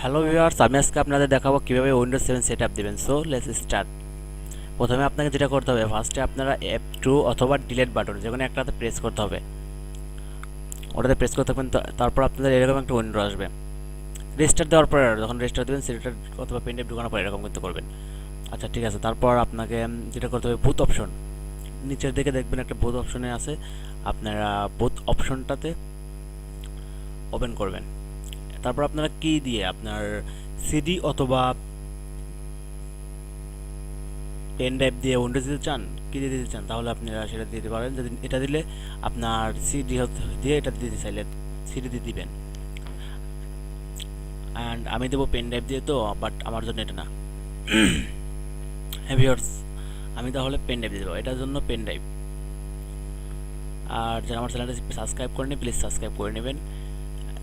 Hello viewers, আমি আজকে আপনাদের দেখাবো কিভাবে উইন্ডোজ 7 সেটআপ দিবেন। So let's start. প্রথমে আপনাকে যেটা করতে হবে, ফার্স্টে আপনারা F2 অথবা ডিলিট বাটন যেকোনো একটাতে প্রেস করতে হবে। ওটাতে প্রেস করতে থাকবেন, তারপর আপনাদের এরকম একটা উইন্ডো আসবে। রেজিস্টার দেওয়ার পর যখন রেজিস্টার দেবেন সেটা অথবা পেন ড্রাইভ ঢোকানোর পর এরকম করতে করবেন। আচ্ছা ঠিক আছে, তারপর আপনাকে যেটা করতে হবে, বুট অপশন নিচের দিকে দেখবেন একটা বুট অপশনে আছে, আপনারা বুট অপশনটাতে ওপেন করবেন। তারপর আপনারা কি দিয়ে আপনার সিডি অথবা পেন ড্রাইভ দিয়ে উইন্ডোজ দিতে চান, কি দিয়ে দিতে চান, তাহলে আপনারা সেটা দিতে পারেন। যদি এটা দিলে আপনার সিডি দিয়ে এটা দিতে চাইলে সিডি দিয়ে দিবেন। অ্যান্ড আমি দেবো পেন ড্রাইভ দিয়ে, তো বাট আমার জন্য এটা না। হ্যাঁ ভিউয়ার্স, আমি তাহলে পেন ড্রাইভ দিয়ে দেবো, এটার জন্য পেন ড্রাইভ। আর যারা আমার চ্যানেলটা সাবস্ক্রাইব করেনি প্লিজ সাবস্ক্রাইব করে নেবেন,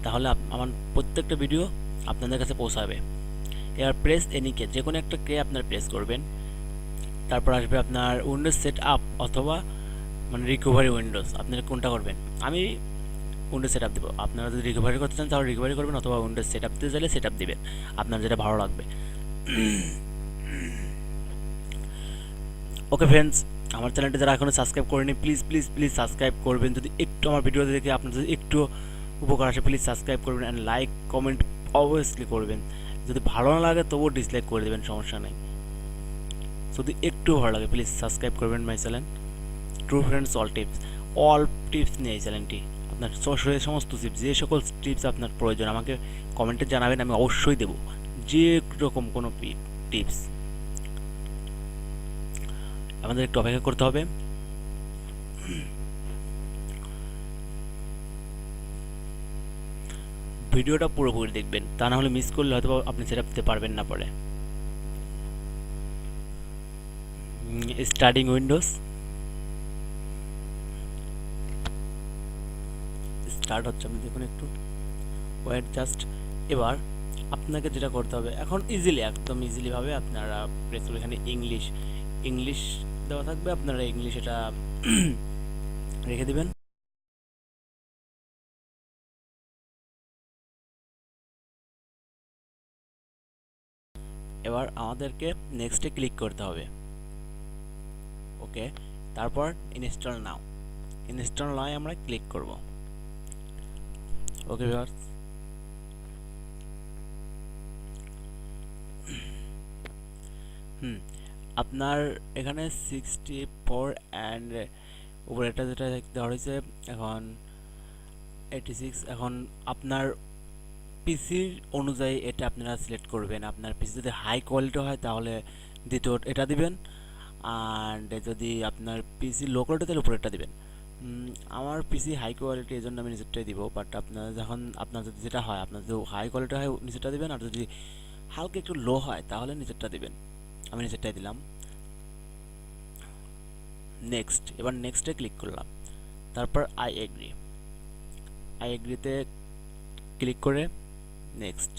তাহলে আমার প্রত্যেকটা ভিডিও আপনাদের কাছে পৌঁছাবে। এবার প্রেস এনিকে যে কোনো একটা কে আপনার প্রেস করবেন, তারপর আসবে আপনার উইন্ডোজ সেট আপ অথবা মানে রিকভারি উইন্ডোজ, আপনারা কোনটা করবেন। আমি উইন্ডোজ সেট আপ দেবো, আপনারা যদি রিকভারি করতে চান তাহলে রিকভারি করবেন, অথবা উইন্ডোজ সেট আপ দিতে চাইলে সেট আপ দেবেন, আপনার যেটা ভালো লাগবে। ওকে ফ্রেন্ডস, আমার চ্যানেলটি যারা এখনও সাবস্ক্রাইব করেনি প্লিজ প্লিজ প্লিজ সাবস্ক্রাইব করবেন। যদি একটু আমার ভিডিও দেখে আপনার যদি একটু উপকার আসে প্লিজ সাবস্ক্রাইব করবেন, অ্যান্ড লাইক কমেন্ট অবভিয়াসলি করবেন। যদি ভালো না লাগে তবুও ডিসলাইক করে দেবেন, সমস্যা নেই। যদি একটু ভালো লাগে প্লিজ সাবস্ক্রাইব করবেন my channel true friends all tips নিয়ে এই চ্যানেলটি। আপনার শরীরের সমস্ত টিপস, যে সকল টিপস আপনার প্রয়োজন আমাকে কমেন্টে জানাবেন, আমি অবশ্যই দেবো যে রকম কোনো টিপস। আমাদের একটু অপেক্ষা করতে হবে। ভিডিওটা পুরোপুরি দেখবেন, তা না হলে মিস করলে হয়তো আপনি সেটা দিতে পারবেন না পরে। স্টার্টিং উইন্ডোজ স্টার্ট হচ্ছে, আপনি দেখুন একটু ওয়েট জাস্ট। এবার আপনাকে যেটা করতে হবে, এখন ইজিলি একদম ইজিলিভাবে আপনারা প্রেস করবেন। এখানে ইংলিশ ইংলিশ দেওয়া থাকবে, আপনারা ইংলিশ এটা রেখে দিবেন। এবার আমাদেরকে নেক্সটে ক্লিক করতে হবে। ওকে, তারপর ইনস্টল নাও আমরা ক্লিক করব। ওকে ভিউয়ার্স, হুম, আপনার এখানে 64 অ্যান্ড উপরে এটা যেটা দেওয়া হয়েছে এখন 86। এখন আপনার পিসির অনুযায়ী এটা আপনারা সিলেক্ট করবেন। আপনার পিসি যদি হাই কোয়ালিটি হয় তাহলে দ্বিতীয় এটা দিবেন, অ্যান্ড যদি আপনার পিসি লো কোয়ালিটি তাহলে উপরেরটা দিবেন। আমার পিসি হাই কোয়ালিটি, এই জন্য আমি নিচেরটাই দিব। বাট আপনার যখন আপনার যদি যেটা হয়, আপনার যদি হাই কোয়ালিটি হয় নিচেরটা দিবেন, আর যদি হালকা একটু লো হয় তাহলে নিচেরটা দিবেন। আমি নিচেরটাই দিলাম। নেক্সট, এবার নেক্সটে ক্লিক করলাম, তারপর আই এগ্রিতে ক্লিক করে নেক্সট।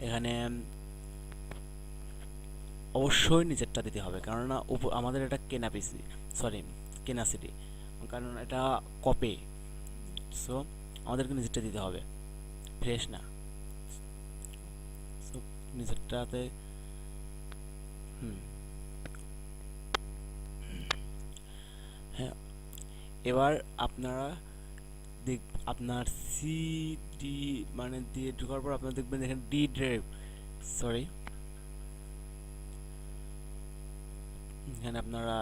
এখানে অবশ্যই নিচেরটা দিতে হবে, কেননা আমাদের এটা কেনা পিসি, সরি কেনা সিডি, কারণ এটা কপি। সো আমাদেরকে নিচেরটা দিতে হবে, ফ্রেশ না। সো নিচেরটাতে হুম, হ্যাঁ। এবার আপনারা দেখ, আপনার সিডি মানে দিয়ে ঢোকার পর আপনারা দেখবেন এখানে ডি ড্রাইভ, সরি, এখানে আপনারা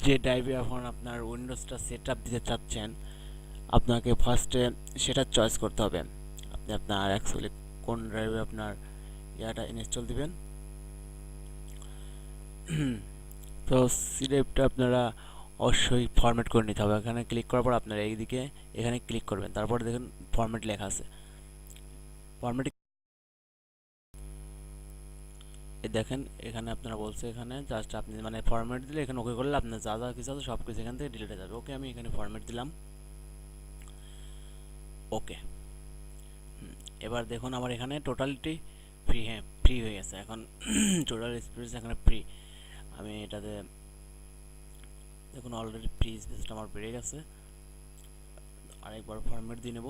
যে ড্রাইভে এখন আপনার উইন্ডোজটা সেট আপ দিতে চাচ্ছেন, আপনাকে ফার্স্টে সেটা চয়েস করতে হবে। আপনি আপনার অ্যাকচুয়ালি কোন ড্রাইভে আপনার ইয়াটা ইনস্টল দিবেন। তো সি ড্রাইভটা আপনারা অবশ্যই ফরম্যাট করে নিতে হবে। এখানে ক্লিক করার পর আপনারা এইদিকে এখানে ক্লিক করবেন, তারপর দেখুন ফরম্যাট লেখা আছে। ফরম্যাট দেখেন এখানে আপনারা বলছে, এখানে জাস্ট আপনি মানে ফরম্যাট দিলে এখানে ওকে করলে আপনার যা যা কিছু আছে সব কিছু এখান থেকে ডিলিট হয়ে যাবে। ওকে, আমি এখানে ফরম্যাট দিলাম। ওকে, এবার দেখুন আমার এখানে টোটালিটি ফ্রি, হ্যাঁ ফ্রি হয়ে গেছে এখন। টোটাল স্পেস এখানে ফ্রি। আমি এটাতে দেখুন অলরেডি ফ্রি স্পেসটা আমার বেড়ে গেছে। আরেকবার ফরম্যাট দিয়ে নেব।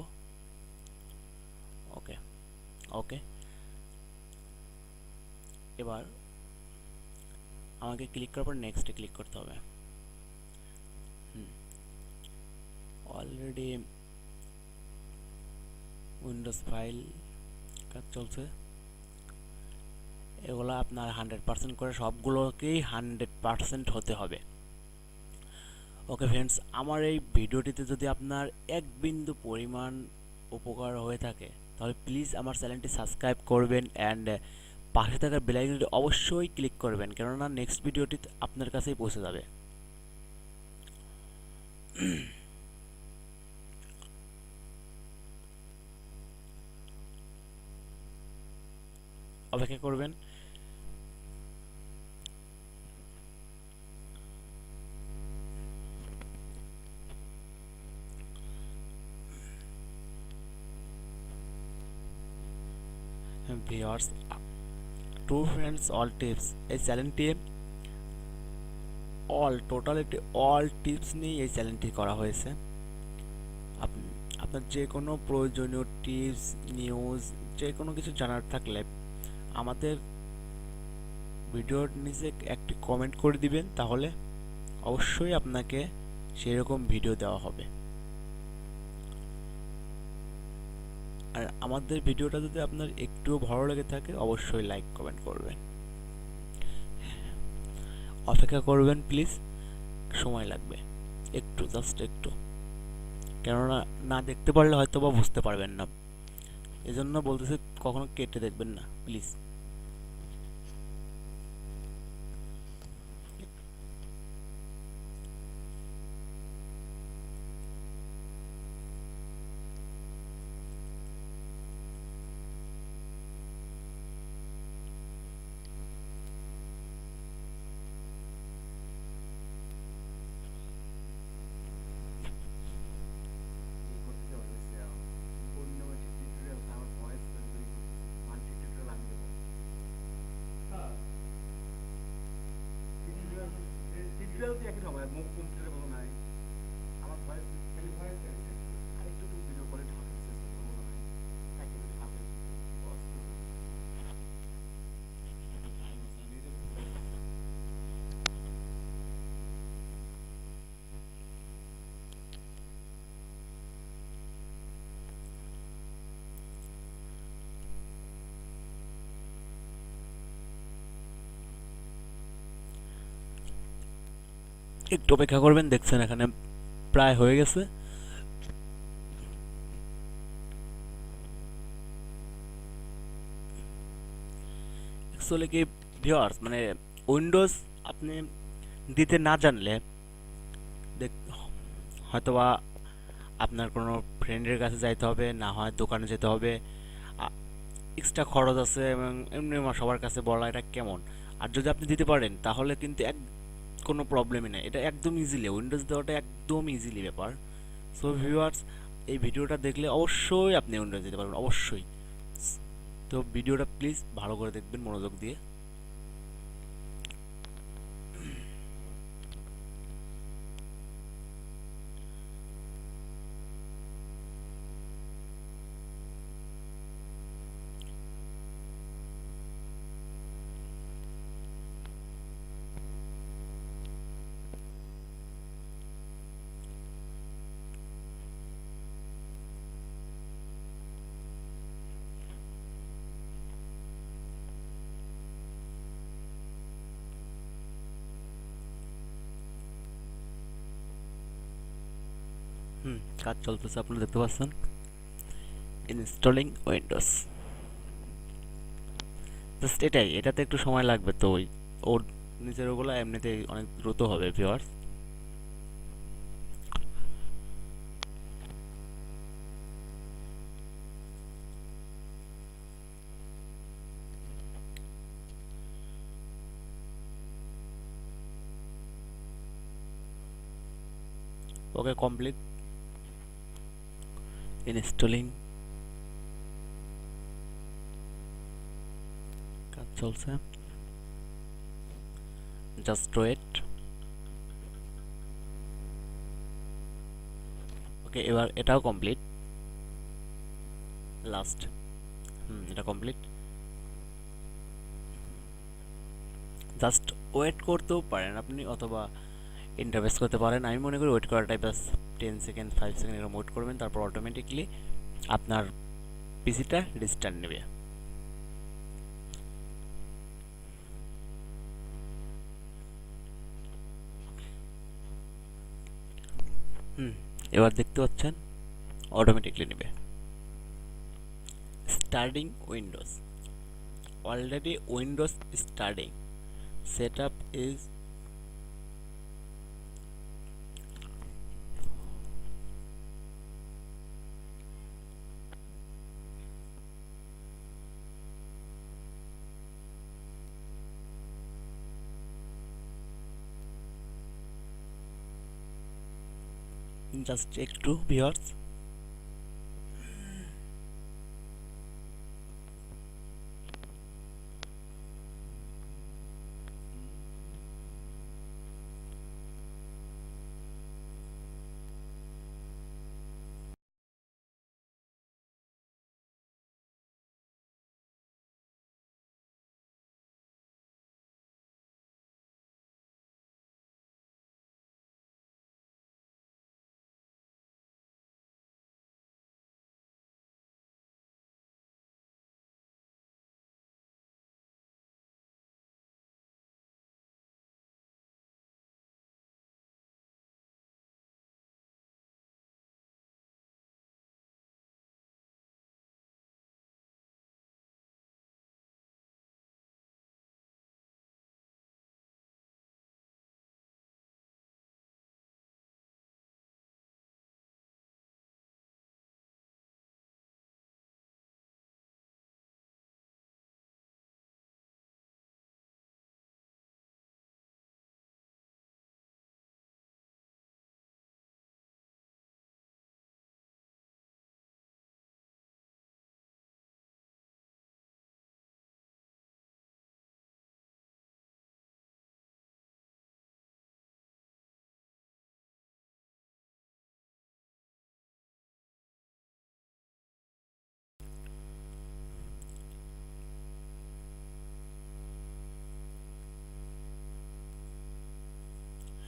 ওকে, ওকে, এবার আমাকে ক্লিক করার পর নেক্সটে ক্লিক করতে হবে। অলরেডি উইন্ডোজ ফাইল কাজ চলছে। এগুলো আপনার 100% করে সবগুলোকেই 100% হতে হবে। ওকে ফ্রেন্ডস, আমার এই ভিডিওটিতে যদি আপনার এক বিন্দু পরিমাণ উপকার হয়ে থাকে তাহলে প্লিজ আমার চ্যানেলটি সাবস্ক্রাইব করবেন অ্যান্ড পাশে থাকা বেল আইকনটি অবশ্যই ক্লিক করবেন, কেননা নেক্সট ভিডিওটি আপনার কাছেই পৌঁছে যাবে। অপেক্ষা করবেন। Viewers, to friends all tips, এই চ্যানেলটি অল টিপস নিয়ে এই চ্যানেলটি করা হয়েছে। আপনার যে কোনো প্রয়োজনীয় টিপস, নিউজ, যে কোনো কিছু জানার থাকলে আমাদের ভিডিওর নিচে একটি কমেন্ট করে দিবেন, তাহলে অবশ্যই আপনাকে সেরকম ভিডিও দেওয়া হবে। আর আমাদের ভিডিওটা যদি আপনার একটুও ভালো লেগে থাকে অবশ্যই লাইক কমেন্ট করবেন। অপেক্ষা করবেন প্লিজ, সময় লাগবে একটু, জাস্ট একটু, কেননা না দেখতে পারলে হয়তো বা বুঝতে পারবেন না, এজন্য বলতেছি কখনো কেটে দেখবেন না প্লিজ। একই সময় মুখ কম্পিউটারে বলো নাই আমার ভয়েস আরেকটু ভিডিও কোয়ালিটি হবে একটু অপেক্ষা করবেন। দেখছেন এখানে প্রায় হয়ে গেছে। অ্যাকচুয়ালি কি ভিউয়ার্স, মানে উইন্ডোজ আপনি দিতে না জানলে হয়তোবা আপনার কোনো ফ্রেন্ডের কাছে যাইতে হবে, না হয় দোকানে যেতে হবে, এক্সট্রা খরচ আছে, এবং এমনি সবার কাছে বলা এটা কেমন। আর যদি আপনি দিতে পারেন তাহলে কিন্তু কোনো প্রবলেমই নেই, এটা একদম ইজিলি উইন্ডোজ দেওয়াটা একদম ইজিলি ব্যাপার। সো ভিউয়ার্স, এই ভিডিওটা দেখলে অবশ্যই আপনি উইন্ডোজ দিতে পারবেন, অবশ্যই। তো ভিডিওটা প্লিজ ভালো করে দেখবেন মনোযোগ দিয়ে। কাজ চলতেছে, আপনারা দেখতে পাচ্ছেন, ইনস্টলিং উইন্ডোজ। জাস্ট এটাই, এটাতে একটু সময় লাগবে, তো ওর নিচের ওগুলো এমনিতেই অনেক দ্রুত হবে ভিউয়ার্স। ওকে, কমপ্লিট ইনস্টলিং, কাজ চলছে, জাস্ট ওয়েট। ওকে, এবার এটাও কমপ্লিট, লাস্ট এটা কমপ্লিট। জাস্ট ওয়েট করতেও পারেন আপনি, অথবা ইন্টারভেস করতে পারেন। আমি মনে করি ওয়েট করাটাই বাস, 10 সেকেন্ড 5 সেকেন্ড এরকম ওয়েট করবেন, তারপর অটোমেটিকলি আপনার পিসিটা রিস্টার্ট নেবে। হুম, এবার দেখতে পাচ্ছেন অটোমেটিকলি নেবে। Starting Windows, already Windows starting, setup is just একটু ভিউয়ার্স।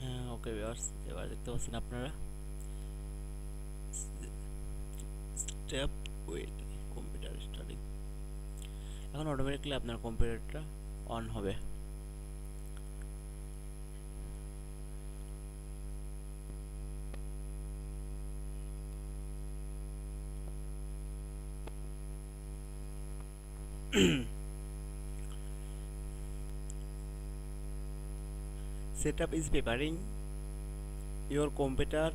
হ্যাঁ, ওকে ভিউয়ার্স, এবার দেখতে পাচ্ছেন আপনারা স্টেপ ওয়েট কম্পিউটার স্টার্টিং। এখন অটোমেটিকলি আপনার কম্পিউটারটা অন হবে। Setup is preparing your computer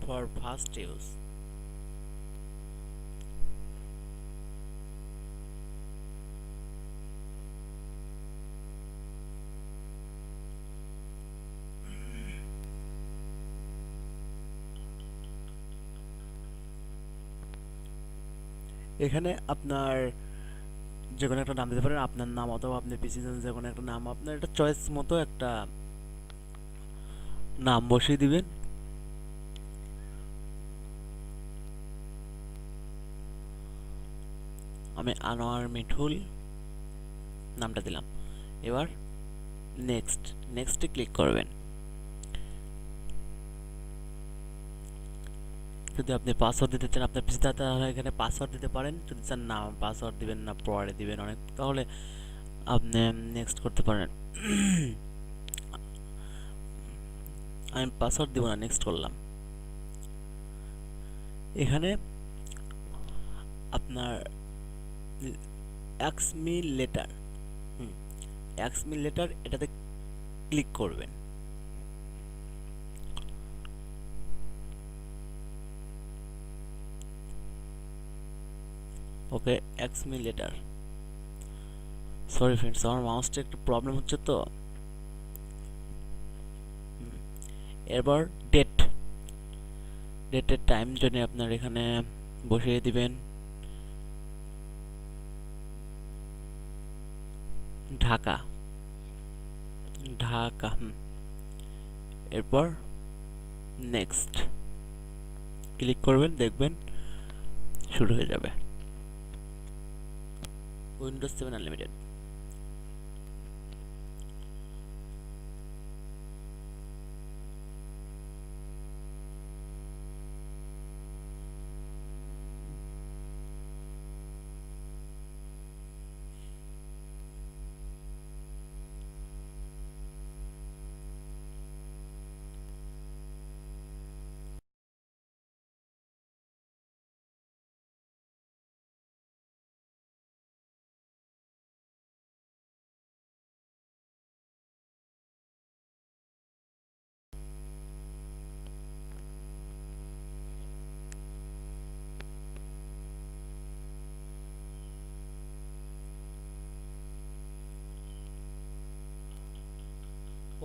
for fast use. এখানে আপনার যে কোনো একটা নাম দিতে পারেন, আপনার নাম অথবা আপনার পিসির জন্য যে কোনো একটা নাম, আপনার একটা চয়েস মতো একটা নাম বসিয়ে দিবেন। আমি আনোয়ার মিঠুল নামটা দিলাম। এবার নেক্সট, নেক্সটে ক্লিক করবেন। যদি আপনি পাসওয়ার্ড দিতে চান আপনার পিসিতে, তাহলে এখানে পাসওয়ার্ড দিতে পারেন। যদি চান না পাসওয়ার্ড দিবেন না, পরে দিবেন অনেক, তাহলে আপনি নেক্সট করতে পারেন। আমি পাসওয়ার্ড দিব না, নেক্সট করলাম। এখানে আপনার এক্সমি লেটার, এক্সমি লেটার এটাতে ক্লিক করবেন। ওকে, এক্সমি লেটার। সরি ফ্রেন্ডস, আমার মাউসটা একটু প্রবলেম হচ্ছে তো। এবার ডেট, ডেটের টাইম জন্য আপনার এখানে বসিয়ে দিবেন ঢাকা, ঢাকা। এরপর নেক্সট ক্লিক করবেন, দেখবেন শুরু হয়ে যাবে। Windows 7 unlimited.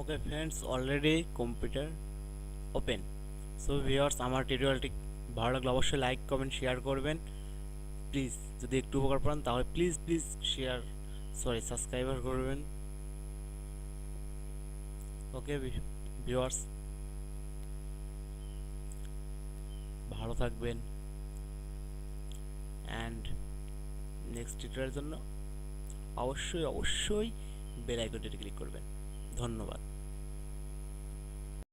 Okay friends, already computer open. So viewers, আমার টিউটোরিয়ালটি ভালো লাগলে অবশ্যই লাইক কমেন্ট শেয়ার করবেন। প্লিজ যদি একটু উপকার পান তাহলে please please share, sorry subscriber করবেন। ওকে ভিউয়ার্স, ভালো থাকবেন অ্যান্ড নেক্সট টিউটোরিয়ালের জন্য অবশ্যই অবশ্যই বেল আইকনটিতে ক্লিক করবেন। ধন্যবাদ।